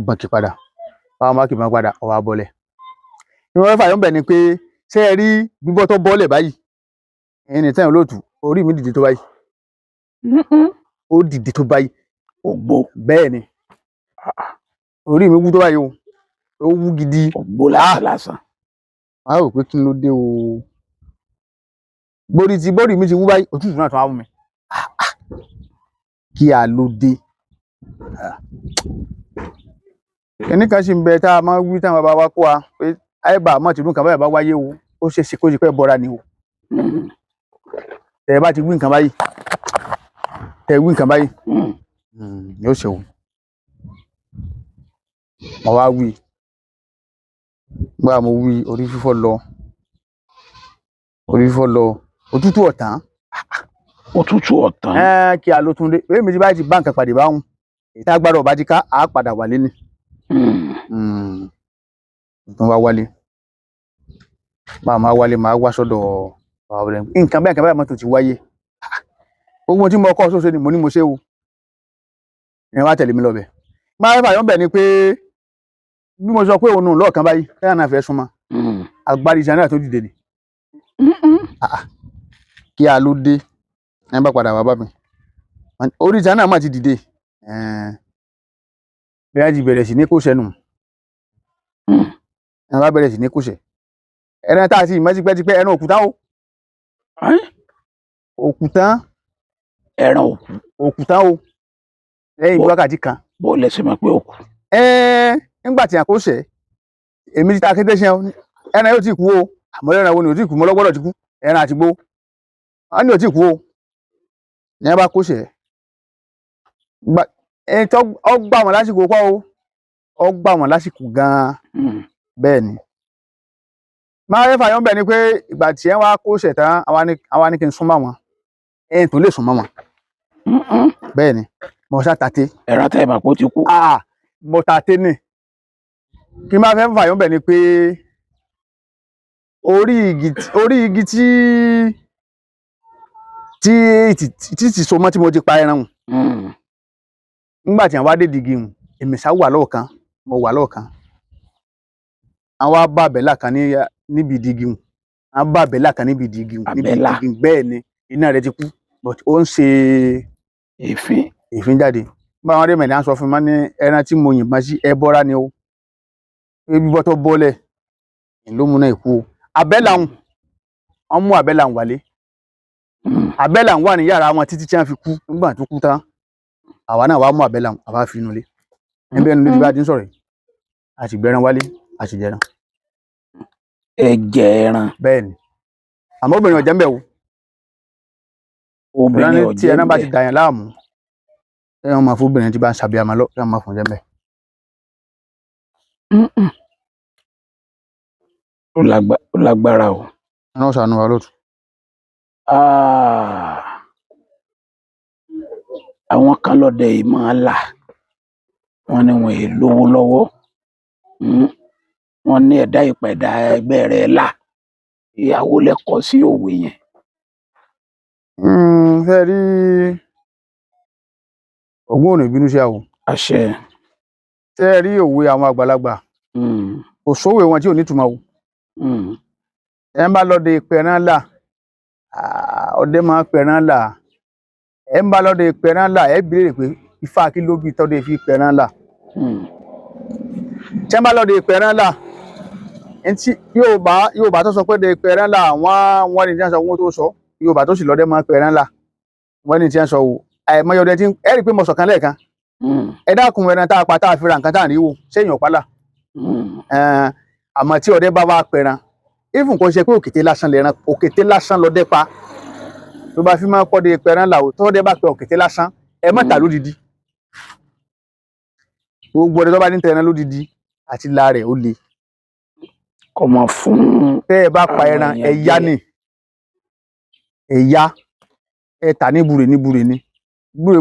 B: bànkì padà báwọn máàkì máa padà ọwọ́ abọ́lẹ̀ ìwọ́n fà yọ̀ bẹ̀ ni pé ṣé ẹ rí bíbọ́ tó bọ́lẹ̀ báyìí ẹni tẹ́yìn olóòtú orí mi dìde tó báyìí ó dìde tó báyìí
A: ògbó
B: bẹ́ẹ̀ ni orí mi wú tó báyìí o ó wú gidi
A: ògbó lásán
B: a rò pé kí ló dé o bórí mi ti wú báyìí òtútù náà tó wá mú mi kí a ló dé ẹnì kan sì ń bẹ tá a máa wí táwọn bàbá wa kó wa pé àìbá àmọ́ tìlú nǹkan báyìí bá wáyé o ó ṣe é ṣe kó ṣe pé bọ́ra ni o tẹ ẹ bá ti wí nǹkan báyìí yóò ṣe o mo wá wí gbà mo wí orí fífọ́ lọ òtútù ọ̀tán kí a ló tún dé èyí mi ti báyìí ti bá nǹkan pàdé báwọn ìta agbára ọba ti ká a padà wálé ni tún wá wálé máa wálé máa wá sọ́dọ̀ ọ̀rẹ́ nǹkan báyìí mọ́tò ti wáyé gbogbo tí mo kọ́ sóṣe ni mo ní mo ṣe o ìyẹn wá tẹ̀lé mi lọ bẹ̀ máa fà yọ̀ bẹ̀ ni pé bí mo sọ pé òun nù lọ́ọ̀kan báyìí tẹ́yà náà fẹ́ súnmọ́ agbárí ìṣẹ́ náà tó dìde ni kí a ló dé ẹ bá padà wá bá mi orí ìṣẹ́ náà má ti dìde bí wọ́n ti bẹ̀rẹ̀ sí ní kóṣẹ́ nù ẹ bá bẹ̀rẹ̀ sí ní kóṣẹ́ ẹran tá a sì mọ́ tipẹ́tipẹ́ ẹran òkúta o òkúta o lẹ́yìn wákàtí kan
A: bó lẹ́sẹ̀ mọ̀ pé òkú
B: nígbà tí a kó ṣẹ́ èmi ti ta kété ṣe ẹran yóò ti kú o àmọ́ ẹran wo ni ò ti kú mọ́ lọ́gbọ́dọ̀ ti kú ẹran àtìgbó wọn ni ò ti kú o ní ẹ bá kó ṣẹ́ ọ gbà wọn lásìkò pọ̀ o ọ gbà wọn lásìkò gan-an bẹ́ẹ̀ ni máa fẹ́ fàyọ́ bẹ̀ ni pé ìgbà tí ẹ wá kó ṣẹ̀ tán àwa ní kí n súnmọ́ wọn ẹ̀yìn tó lè súnmọ́ wọn bẹ́ẹ̀ ni mo sá tàté
A: ẹran tẹ́ ẹ mà kó ti kú.
B: mo tàté ní kí n máa fẹ́ fàyọ̀ bẹ̀ ni pé orí igi tí so mọ́ tí mo ti pa ẹran hùn nígbà tí wọ́n wá dé dìgì hùn èmi sá wà lọ́ọ̀kan mo wà lọ́ọ̀kan àwọn wá bá àbẹ́là kan níbi dìgì hùn àwọn bá àbẹ́là kan níbi dìgì hùn bẹ́ẹ̀ ni iná rẹ̀ ti kú but ó ń ṣe èéfín jáde bá wọn rí mẹ́rin á sọ fún mi ní ẹran tí mo yìnbọn sí ẹbọra ni ó ebi bọ́tọ̀ bọ́lẹ̀ ló mú náà ikú o àbẹ́là hùn wọ́n mú àbẹ́là hùn wálé àbẹ́là hùn wà ní yàrá wọn títí tí wọ́n fi kú nígbà tó kú tán àwa náà wàá mú àbẹ́là hùn àwa fi inú ilé níbẹ̀ ni ló ti bá ti ń sọ̀rọ̀ yìí a sì gbẹran wálé a sì jẹran.
A: ẹ jẹ ẹran.
B: bẹ́ẹ̀ ni àmọ́ obìnrin ọ̀jẹ̀ ń bẹ̀ o obìnrin tí ẹran bá ti dàyàn láàmú ẹ wọn máa fún obìnrin tí bá ń ṣàbíamọ lọ kí wọn máa fún jẹ bẹ́ẹ̀.
A: ó lágbára o.
B: ẹran ó ṣàánú wa lóòtú.
A: àwọn kan lọ́dẹ yìí máa là wọ́n ní wọn èè lówó lọ́wọ́ wọ́n ní ẹ̀dá ìpẹ̀dá ẹgbẹ́ rẹ̀ là ìyàwó lẹ́kọ̀ọ́ sí òwe yẹn.
B: ṣe rí Ògún ò ní bínú sí àwọn.
A: àṣẹ.
B: ṣe rí òwe àwọn àgbàlagbà kò sówe wọn tí ò ní túmọ̀ o. ẹ ń bá lọ́dẹ ìpẹ̀rán là ọdẹ máa ń pẹ̀rán là ẹ ń bá lọ́dẹ ìpẹ̀rán là ẹ béèrè pé ifá kí ló bí tọ́dẹ fi pẹ̀rán là. tí ẹ ń bá lọ́dẹ ìpẹ̀rán là ntí Yorùbá tó sọ pé de ìpẹ̀rán là wọ́n ní tí wọ́n sọ wọ́n tó sọ Yorùbá tó sì lọ́dẹ máa ń pẹ̀rán là wọ́n ní tí wọ́n sọ wò àìmọye ọdẹ tí ẹ rí i pé mo sọ̀kan lẹ́ẹ̀kan ẹ dákun ẹran tá a pa tá a fi ra nǹkan tá a rí wò sẹ́yìn ọ̀pálà àmọ́ tí ọdẹ bá wá pẹran even kò ṣe pé òkété lásán lẹran òkété lásán lọdẹ pa tó bá fi máa pọ́ de pẹran là tó ọdẹ bá pẹ òkété lásán ẹ má tà lódìdí gbogbo ọdẹ tó bá ní tẹran lódìdí àti la rẹ̀ ó le.
A: kò mọ̀ fún
B: tẹ́ ẹ bá pa ẹran ẹ yá ni ẹ yá ẹ tà ní bure ni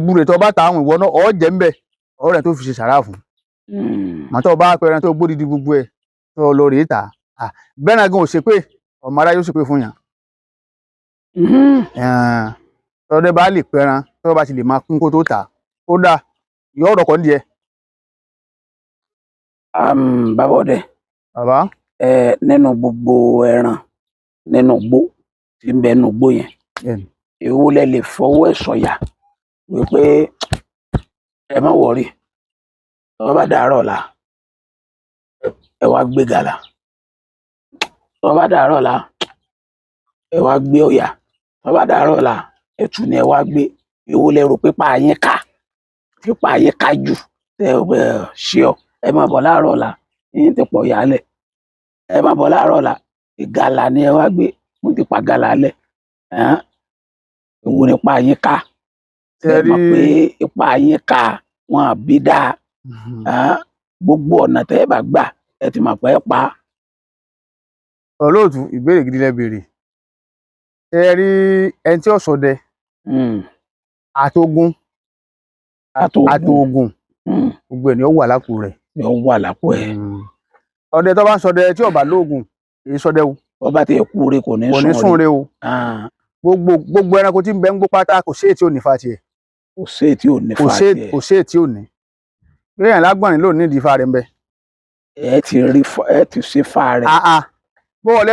B: bure tó bá ta àwọn ìwọ náà ọ jẹ ń bẹ ọ̀rẹ́ tó fi ṣe sàrà fún màtọ́ bá pẹran tó gbódìdí gbogbo ẹ tó lọ rèé tà bẹ́ẹ̀ náà gan ò ṣe pé ọmọ aráyé ó ṣe pé fún yàn tọ́dẹ bá lè pẹran tọ́ bá ti lè máa kún kó tó tà ó dà yọ ọ̀rọ̀ kan díẹ̀.
A: bàbá ọdẹ
B: bàbá
A: nínú gbogbo ẹran nínú igbó tí ń bẹ nínú igbó yẹn èwo lẹ lè fọwọ́ ẹ̀ sọ̀yà wípé ẹ má wọrí tọ́ bá dàárọ̀ ọ̀la ẹ wá gbé gàlà tọ́ bá dàárọ̀ ọ̀la ẹ wá gbé ọ̀yà tọ́ bá dàárọ̀ ọ̀la ẹ̀tù ni ẹ wá gbé èwo lẹ rò pé pa yín ká tí pa yín ká jù ṣe ọ ẹ má bọ̀ láàárọ̀ ọ̀la yín ti pọ̀ yálẹ̀ ẹ má bọ̀ láàárọ̀ ọ̀la ìgàlà ni ẹ wá gbé mo ti pa gàlà lẹ̀ èwo ni pa yín ká ẹ mọ̀ pé ipa yín ká wọn àbí dáa gbogbo ọ̀nà tẹ́ ẹ bá gbà ẹ ti mọ̀ pé ẹ pa.
B: olóòtú ìbéèrè gidi lẹ béèrè ẹ rí ẹni tí ó ṣọdẹ àtògùn gbogbo ẹ̀ ni ó wà lápò rẹ̀.
A: ó wà lápò ẹ̀.
B: ọdẹ tó bá ń ṣọdẹ tí ó bá lóògùn èyí ṣọdẹ o.
A: ọba tí kú re kò ní
B: sùn re o. gbogbo ẹranko tí ń bẹ ń gbó pátá kò sí èyí tí ò ní fa tiẹ̀.
A: kò sí èyí tí ò ní fa tiẹ̀.
B: kò sí èyí tí ò ní. bẹ́ẹ̀ lágbọ̀nrín ló ní ìdí fa rẹ̀ ń bẹ.
A: ẹ ti ṣe fa rẹ̀.
B: bó o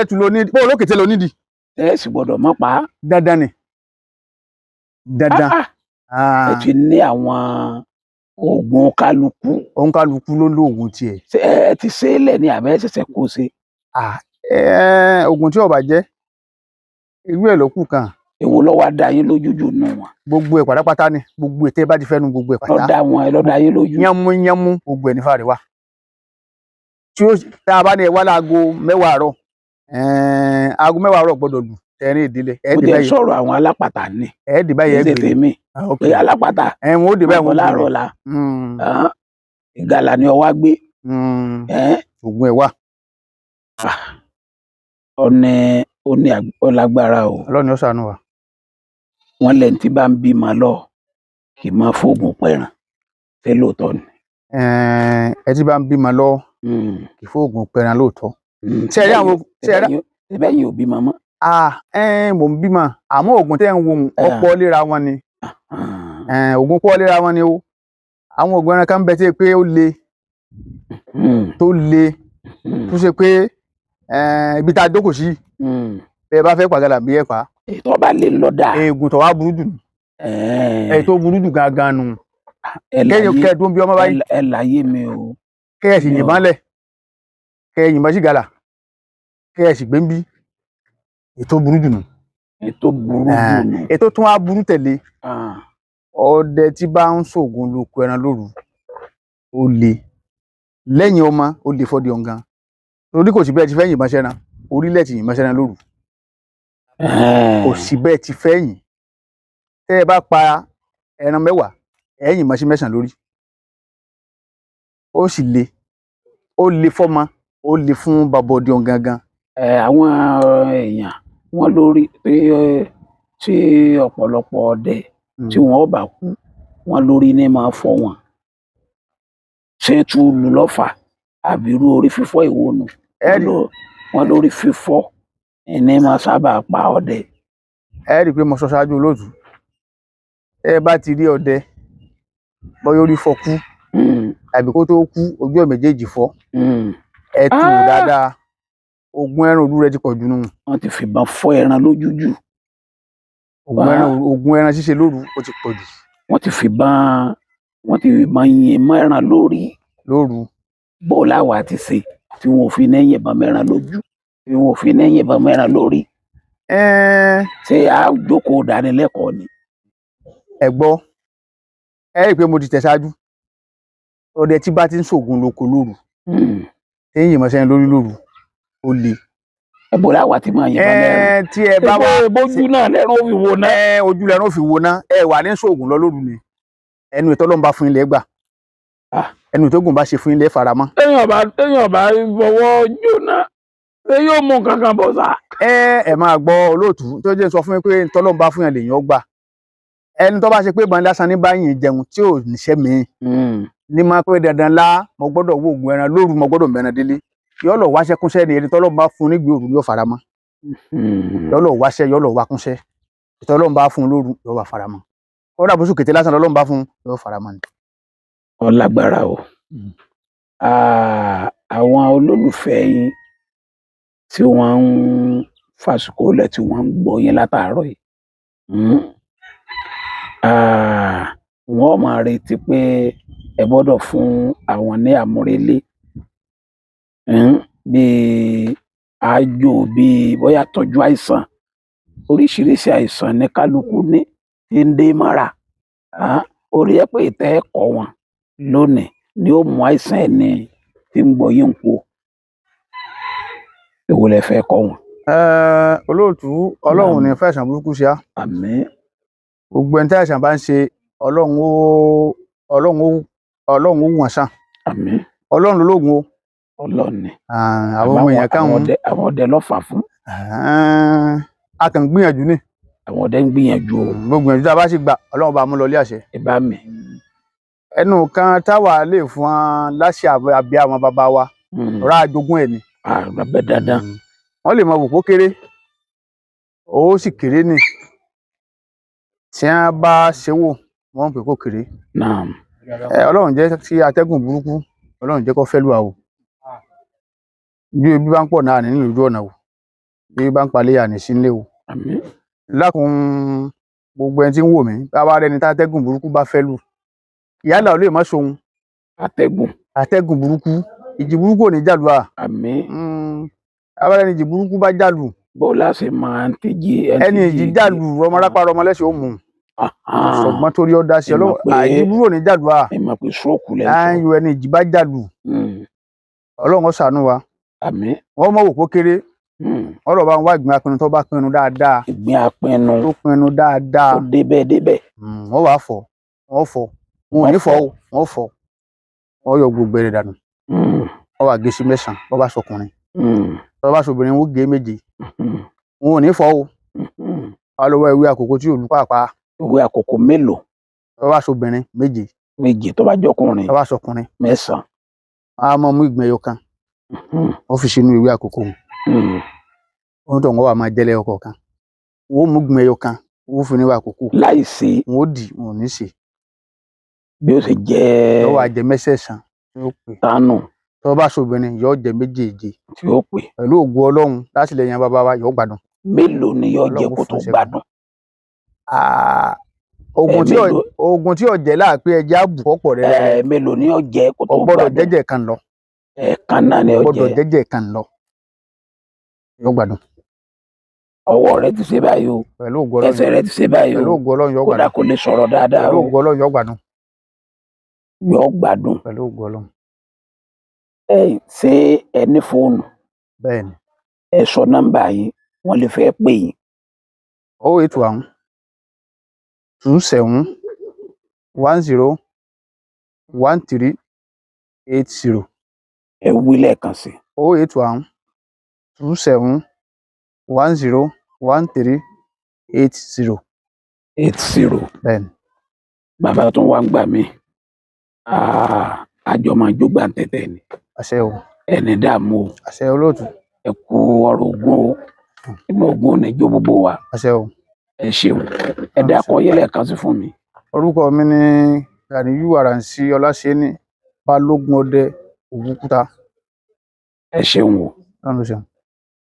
B: lókèté lo nídìí.
A: ẹ sì gbọ́dọ̀ mọ̀ pa.
B: dandan ni dandan.
A: ẹ ti ní àwọn oògùn kálukú.
B: òun kálukú ló lóògùn tiẹ̀.
A: ẹ ti ṣe é lẹ̀ ní àbẹ́ ṣẹ̀ṣẹ̀ kó ṣe.
B: oògùn tí ó bá jẹ́ irú ẹ̀ ló kù kan.
A: èwo ló wá dá yín lójú jù nù wọn.
B: gbogbo ẹ̀ pátápátá ni gbogbo ètè bá ti fẹ́ nu gbogbo ẹ̀ pátá.
A: lọ́dà yín lójú.
B: yánmú gbogbo ẹ̀ ní fàárẹ̀ wá. tí ó tá a bá ní ẹ wá láago mẹ́wàá àárọ̀ aago mẹ́wàá àárọ̀ gbọ́dọ̀ lù ẹ̀rín ìdílé.
A: mo jẹ́ sọ̀rọ̀ àwọn alápàtà ni.
B: ẹ̀ẹ́dì báyìí
A: ẹgbẹ́ tèmi pé alápàtà.
B: wọn ó dì báyìí wọn
A: láàárọ̀ la. ìgalà ni ọwá gbé.
B: oògùn ẹ̀ wà.
A: ó ní ọlágbára o.
B: Ọlọ́run ó ṣàánú wa.
A: wọ́n lẹ́ni tí bá ń bímọ lọ kì í máa fóògùn pẹ̀ràn ṣé lóòótọ́ ni.
B: ẹ tí bá ń bímọ lọ kì í fóògùn pẹran lóòótọ́. ṣe ẹ rí àwọn
A: ẹbẹ yìí ò bímọ mọ́.
B: mò ń bímọ àmọ́ oògùn tẹ́ ń wo ọ̀pọ̀ léra wọn ni oògùn pọ̀ léra wọn ni o. àwọn oògùn ẹran kan ń bẹ tí pé ó le tó le tó ṣe pé ibi tá a jókòó sí bẹ́ẹ̀ bá fẹ́ pàgàlà bí ẹ pa.
A: ètò ọba lè lọ dáa.
B: eegun tó wá burú jù nù. tó burú jù gangan nù. kẹ́ẹ̀dún bí ọmọ báyìí.
A: ẹ láyé mi o.
B: kẹ́ẹ̀ sì yìnbọn lẹ̀ kẹ́ẹ̀ yìnbọn sí gàlà kẹ́ẹ̀ sì gbé ń bí ètò burú jù nù.
A: ètò burú jù nù.
B: ètò tún wá burú tẹ̀lé ọdẹ tí bá ń ṣògùn lóko ẹran lóru ó le lẹ́yìn ọmọ ó le fọ́dí ọ̀ngàn torí kò sí bẹ́ẹ̀ ti fẹ́ yìnbọn sẹ́ran orílẹ̀ ti yìnbọn sẹ́ran lóru kò sí bẹ́ẹ̀ ti fẹ́ yìn tẹ́ ẹ bá pa ẹran 10 ẹ yìnbọn sí 9 lórí ó sì le ó le fọ́mọ ó le fún bàbá ọdẹ ọ̀ngàn gan.
A: àwọn èèyàn wọn lórí tí ọ̀pọ̀lọpọ̀ ọdẹ tí wọn bá kú wọn lórí ní máa fọ́ wọn ṣé túlù lọ́fà àbí irú orí fífọ́ ìwònú wọn lórí fífọ́ ní máa sábà pa ọdẹ.
B: ẹ rí i pé mo sọ ṣáájú olóòtú ẹ bá ti rí ọdẹ bóyá orí fọ́ kú àbí kó tó kú ojú ẹ̀ méjèèjì fọ́ ẹ tù ú dáadáa oògùn ẹran òru rẹ ti pọ̀ jù nù.
A: wọ́n ti fìbọn fọ́ ẹran lójú jù.
B: oògùn ẹran ṣíṣe lóru ó ti pọ̀ jù.
A: wọ́n ti fìbọn yin mọ́ ẹran lóru. bó láwa ti ṣe tí wọn ò fi ní yìnbọn mẹ́ran lójú tí wọn ò fi ní yìnbọn mẹ́ran lórí. ṣé a jókòó dánilẹ́kọ̀ọ́ ni.
B: ẹ gbọ́ ẹ rí i pé mo ti tẹ̀ ṣáájú ọdẹ tí bá ti ń ṣògùn lóko lóru tí ń yìnbọn sẹ́yìn lórí lóru ó le.
A: ẹ bò láwa ti máa yìnbọn mẹ́rin.
B: tí ẹ bá wá
A: bójú náà lẹ́rọ fi wo ná.
B: ojú lẹ́rọ fi wo ná ẹ wà ní ṣògùn lọ lóru ni ẹnu ìtọ́lọ́run bá fún ilẹ̀ gbà ẹnu ìtógùn bá ṣe fún ilẹ̀ faramọ́.
A: téèyàn bá fọwọ́ jóná ṣé yóò mú kankan bọ̀ sá.
B: ẹ máa gbọ́ olóòtú tó jẹ́ sọ fún mi pé ìtọ́lọ́run bá fún yàn lèèyàn gbà ẹni tó bá ṣe pé ìbọn lásán ní báyìí jẹun tí ò níṣẹ́ mi ní máa pé dandan lá mo gbọ́dọ̀ wo oògùn ẹran lóru mo gbọ́dọ̀ mẹ́ran délé yóò lọ wáṣẹ́ kúnṣẹ́ ni ẹni tọ́lọ́run bá fún nígbì òru yóò faramọ́ yóò lọ wáṣẹ́ yóò lọ wá kúnṣẹ́ tọ́lọ́run bá fún lóru yóò wá faramọ́ kódà bó sùn kété lásán lọ́lọ́run bá fún yóò faramọ́ ni.
A: ọlágbára o àwọn olólùfẹ́ yín tí wọ́n ń fàsìkò lẹ̀ tí wọ́n ń gbọ́ yín látàárọ̀ yìí wọ́n máa retí pé ẹ gbọ́dọ̀ fún àwọn ní àmúrelé bíi àjò bíi bóyá tọ́jú àìsàn oríṣiríṣi àìsàn ní kálukú ní tí ń dé mọ́ra orí ẹ pé ìtẹ́ ẹ̀kọ́ wọn lónìí ni ó mú àìsàn ẹni tí ń gbọ́ yín kú èwo lẹ fẹ́ kọ́ wọn.
B: olóòtú ọlọ́run ní fẹ́ àìsàn burúkú ṣe á.
A: àmín.
B: gbogbo ẹni tí àìsàn bá ń ṣe ọlọ́run ó wọ̀n sàn.
A: àmín.
B: ọlọ́run lológun o.
A: ọlọ́run ni.
B: àwọn ọmọ èèyàn káwọn.
A: àwọn ọdẹ ló fà fún.
B: a kàn ń gbìyànjú ni.
A: àwọn ọdẹ ń gbìyànjú o.
B: gbogbo ìyànjú tá a bá sì gbà ọlọ́run bá mú lọ ilé àṣẹ.
A: ẹ bá mi.
B: ẹnu kan táwa lè fún wọn láṣẹ àbí àwọn bàbá wa rà àjogún ẹ ni.
A: àgbẹ̀ dandan.
B: wọ́n lè mọ wò kó kéré ó sì kéré ni tí wọ́n bá ṣe wò wọ́n pè kó kéré. ọlọ́run jẹ́ kí atẹ́gùn burúkú ọlọ́run jẹ́ kó fẹ́ lù wá o bí ebi bá ń pọ̀ náà nínú ìlú ọ̀nà o bí ebi bá ń palẹ̀ àní sí ilé o. lákùn gbogbo ẹni tí ń wò mí bá wá rẹni tá atẹ́gùn burúkú bá fẹ́ lù yálà ò lè má ṣohun. atẹ́gùn burúkú ìjì burúkú ò ní jàlù à. abẹ́rẹ́ ni ìjì burúkú bá jàlù.
A: bó láṣẹ máa ń tẹ́jì
B: ẹni ìjì jàlù ọmọ rápárọ̀ ọmọ lẹ́sẹ̀ ó mú un. ṣùgbọ́n torí ó dá sí ọlọ́wọ́ àìjí burú ò ní jàlù à.
A: ẹ máa pe stroke lẹ́sọ̀.
B: ayò ẹni ìjì bá jàlù. ọlọ́run ó ṣàánú wa.
A: àmín.
B: wọ́n mọ̀ wò kó kéré. ọ̀rọ̀ bá ń wá ìgbín apinnu tó bá pinnu dáadáa.
A: ìgbín apinnu
B: tó pinnu dáadáa.
A: tó débẹ̀.
B: wọ́n wàá fọ̀ wọ́n fọ̀ wọn ò ní fọ̀ o wọ́n fọ̀ wọ́n yọ gbogbo ẹ̀rẹ̀ dànù. wọ́n wà gé sí 9 bọ́ bá sọkùnrin. tọ́ bá sọbìnrin wọ́n gé 7. wọn ò ní fọ̀ o. wọ́n lọ wá ewé àkókò tí òòlù pàápàá.
A: ewé àkókò mélòó.
B: tó bá ṣobìnrin méje,
A: méje tó bá jọkùnrin
B: tó bá ṣọkùnrin
A: 9.
B: a máa mú ìgbín ẹyọ kan ó fi sínú ìwé àkókò ohun tó ń wá máa jẹ́lẹ̀ ọkọ̀ kan wọ́n mú ìgbín ẹyọ kan ó fi níwá àkókò
A: láì sí
B: wọ́n ó dì wọ́n ò ní sè
A: bí ó ṣe jẹ́
B: yóò wá jẹ mẹ́sẹ̀sán yóò pè
A: tánù
B: tó bá ṣobìnrin yóò jẹ méjèèje
A: tí ó pè.
B: pẹ̀lú ògo Ọlọ́run láti lè yan bàbá wa yóò gbádùn.
A: Mélòó ni yóò jẹ kó tó gbádùn?
B: ogun tí ó jẹ láàpẹ ẹja bù ọ̀pọ̀ rẹ
A: mélòó ni yóò jẹ kó tó
B: ọgbọ́dọ̀
A: gbádùn?
B: jẹ́jẹ́ kan lọ
A: ẹ̀ẹ̀kan náà ni yóò
B: ọgbọ́dọ̀
A: jẹ.
B: jẹ́jẹ́ kan lọ yóò gbádùn.
A: Ọwọ́ rẹ ti ṣe báyìí o,
B: pẹ̀lú ògo Ọlọ́run
A: ẹsẹ̀ rẹ ti ṣe báyìí
B: pẹ̀lú
A: o,
B: ògo Ọlọ́run yóò
A: kódà
B: gbádùn
A: kò lè sọ̀rọ̀ dáadáa
B: pẹ̀lú
A: o,
B: ògo Ọlọ́run yóò gbádùn
A: yóò gbádùn.
B: pẹ̀lú ògo Ọlọ́run.
A: Ṣé ẹ ní fóònù?
B: Bẹ́ẹ̀ni.
A: Ẹ sọ nọ́mbà yìí wọ́n lè fẹ́ pè yín.
B: 081 27 10 13 80.
A: Ẹ wí lẹ́ẹ̀kan sí.
B: 081 27 10 13 80.
A: 80.
B: Bẹ́ẹ̀ni.
A: Bàbá tó wá ń gbà mí àjọ máa jó gbàǹtẹ̀tẹ̀ ni.
B: Àṣẹ o.
A: Ẹni dààmú o.
B: Àṣẹ olóòtú.
A: Ẹ kú ọ̀rọ̀ Ògún o. Inú Ògún ò ní jó gbogbo wa.
B: Àṣẹ o.
A: Ẹ ṣeun. Ẹ dákọ̀ yẹ lẹ́ẹ̀kan sí fún mi.
B: Orúkọ mi ni Ganiyu Àràǹsí Ọláṣẹ́ni Balógun ọdẹ Ògúnkúta.
A: Ẹ ṣeun o.
B: Ọlọ́run ló ṣeun.